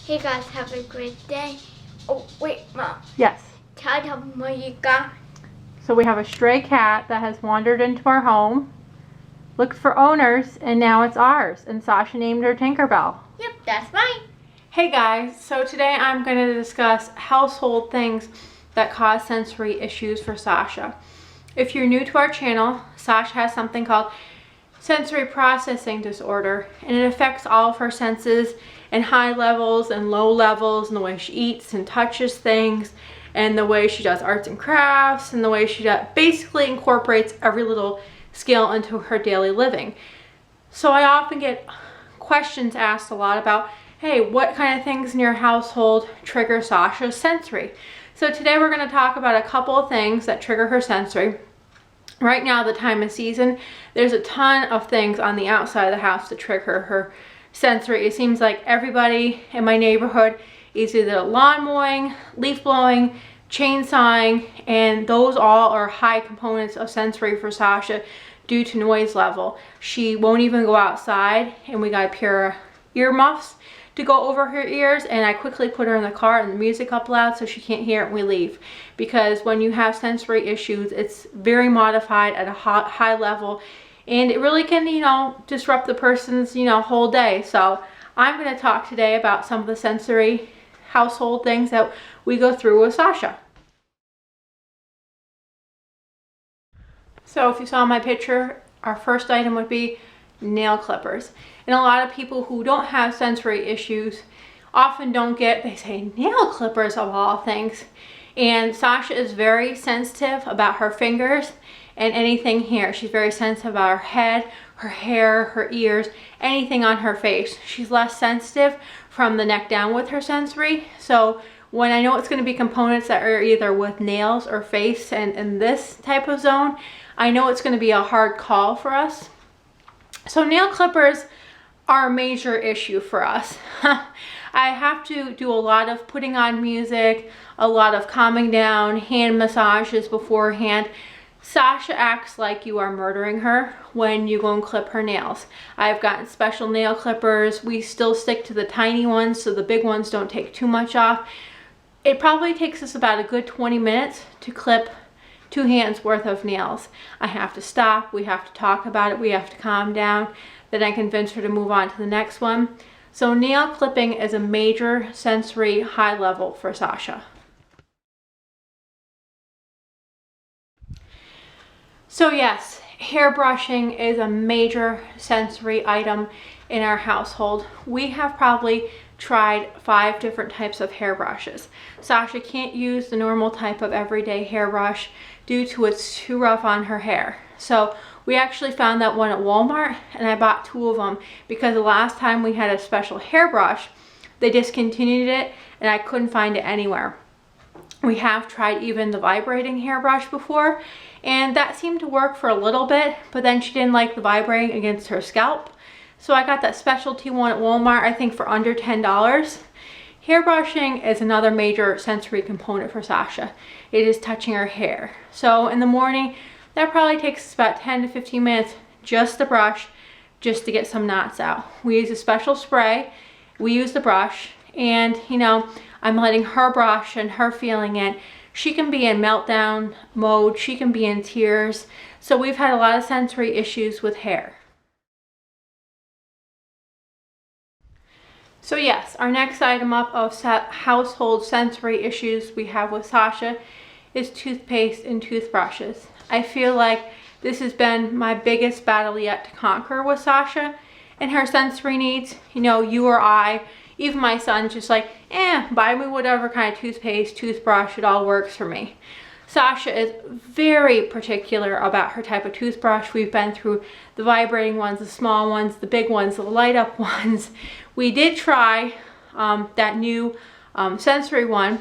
Hey guys, have a great day. Oh, wait, Mom. Yes. Tell them what you got. So we have a stray cat that has wandered into our home, looked for owners, and now it's ours. And Sasha named her Tinkerbell. Yep, that's mine. Hey guys, so today I'm going to discuss household things that cause sensory issues for Sasha. If you're new to our channel, Sasha has something called sensory processing disorder, and it affects all of her senses in high levels and low levels, and the way she eats and touches things, and the way she does arts and crafts, and the way she basically incorporates every little skill into her daily living. So I often get questions asked a lot about, hey, what kind of things in your household trigger Sasha's sensory? So today we're going to talk about a couple of things that trigger her sensory. Right now, the time of season, there's a ton of things on the outside of the house that trigger her sensory. It seems like everybody in my neighborhood is either lawn mowing, leaf blowing, chainsawing, and those all are high components of sensory for Sasha due to noise level. She won't even go outside, and we got a pair of earmuffs to go over her ears, and I quickly put her in the car and the music up loud so she can't hear it and we leave. Because when you have sensory issues, it's very modified at a high level, and it really can, disrupt the person's, whole day. So I'm going to talk today about some of the sensory household things that we go through with Sasha. So if you saw my picture, our first item would be nail clippers. And a lot of people who don't have sensory issues often don't get, they say, nail clippers of all things. And Sasha is very sensitive about her fingers and anything here. She's very sensitive about her head, her hair, her ears, anything on her face. She's less sensitive from the neck down with her sensory. So when I know it's going to be components that are either with nails or face and in this type of zone, I know it's going to be a hard call for us. So nail clippers are a major issue for us. I have to do a lot of putting on music, a lot of calming down, hand massages beforehand. Sasha acts like you are murdering her when you go and clip her nails. I've gotten special nail clippers. We still stick to the tiny ones so the big ones don't take too much off. It probably takes us about a good 20 minutes to clip 2 hands worth of nails. I have to stop, we have to talk about it, we have to calm down, then I convince her to move on to the next one. So nail clipping is a major sensory high level for Sasha. So yes, hair brushing is a major sensory item in our household. We have probably tried 5 different types of hairbrushes. Sasha can't use the normal type of everyday hairbrush due to it's too rough on her hair. So we actually found that one at Walmart, and I bought 2 of them because the last time we had a special hairbrush, they discontinued it and I couldn't find it anywhere. We have tried even the vibrating hairbrush before, and that seemed to work for a little bit, but then she didn't like the vibrating against her scalp. So I got that specialty one at Walmart, I think for under $10. Hairbrushing is another major sensory component for Sasha. It is touching her hair. So in the morning, that probably takes us about 10 to 15 minutes just to brush, just to get some knots out. We use a special spray, we use the brush, and I'm letting her brush and her feeling it. She can be in meltdown mode, she can be in tears. So we've had a lot of sensory issues with hair. So yes, our next item up of household sensory issues we have with Sasha is toothpaste and toothbrushes. I feel like this has been my biggest battle yet to conquer with Sasha and her sensory needs. You or I, even my son, just like, buy me whatever kind of toothpaste, toothbrush, it all works for me. Sasha is very particular about her type of toothbrush. We've been through the vibrating ones, the small ones, the big ones, the light up ones. We did try that new sensory one,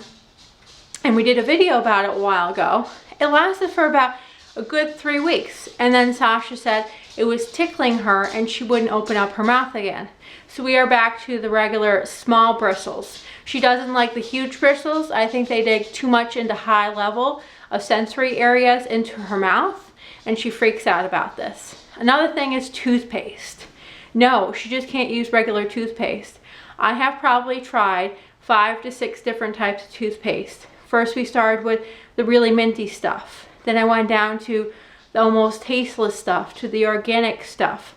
and we did a video about it a while ago. It lasted for about a good 3 weeks, and then Sasha said it was tickling her and she wouldn't open up her mouth again. So we are back to the regular small bristles. She doesn't like the huge bristles. I think they dig too much into high level of sensory areas into her mouth, and she freaks out about this. Another thing is toothpaste. No, she just can't use regular toothpaste. I have probably tried 5 to 6 different types of toothpaste. First we started with the really minty stuff. Then I went down to the almost tasteless stuff, to the organic stuff.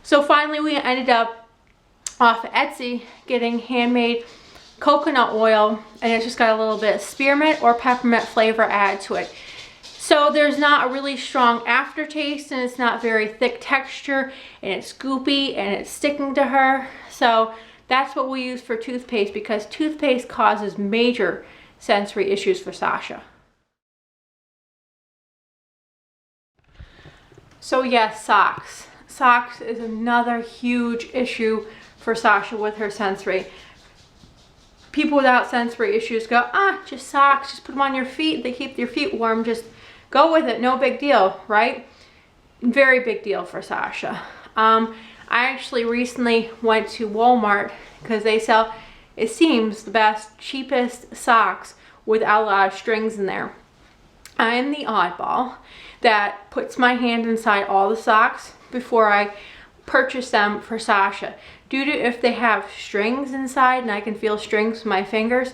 So finally we ended up off Etsy getting handmade coconut oil, and it's just got a little bit of spearmint or peppermint flavor added to it. So there's not a really strong aftertaste, and it's not very thick texture, and it's goopy and it's sticking to her. So that's what we use for toothpaste, because toothpaste causes major sensory issues for Sasha. So yes, socks. Socks is another huge issue for Sasha with her sensory. People without sensory issues go, just socks, just put them on your feet. They keep your feet warm, just go with it, no big deal, right? Very big deal for Sasha. I actually recently went to Walmart because they sell, it seems, the best, cheapest socks without a lot of strings in there. I am the oddball that puts my hand inside all the socks before I purchase them for Sasha. Due to if they have strings inside and I can feel strings with my fingers,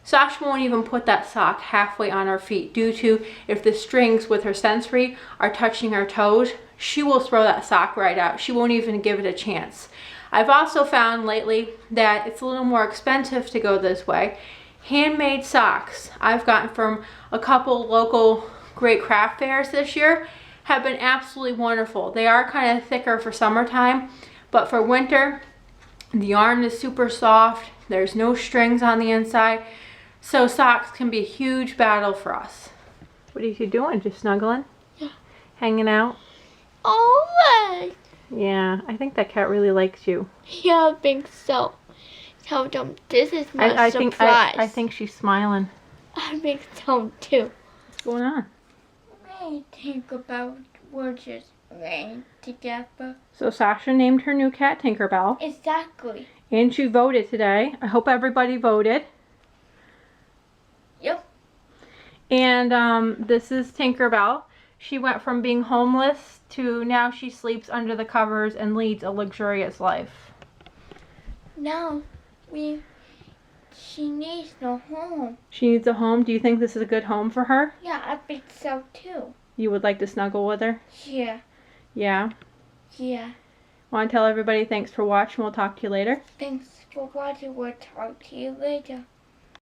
Sasha won't even put that sock halfway on her feet, due to if the strings with her sensory are touching her toes, she will throw that sock right out. She won't even give it a chance. I've also found lately that it's a little more expensive to go this way. Handmade socks I've gotten from a couple local great craft fairs this year have been absolutely wonderful. They are kind of thicker for summertime, but for winter, the yarn is super soft. There's no strings on the inside. So socks can be a huge battle for us. What are you doing? Just snuggling? Yeah. Hanging out? All right. Yeah, I think that cat really likes you. Yeah, I think so. Tell them this is my surprise. I think she's smiling. I think so too. What's going on? I think about words just ran together. So Sasha named her new cat Tinkerbell. Exactly. And she voted today. I hope everybody voted. Yep. And this is Tinkerbell. She went from being homeless to now she sleeps under the covers and leads a luxurious life. Now, she needs no home. She needs a home. Do you think this is a good home for her? Yeah, I think so too. You would like to snuggle with her? Yeah. Yeah? Yeah. Want to tell everybody thanks for watching. We'll talk to you later. Thanks for watching. We'll talk to you later.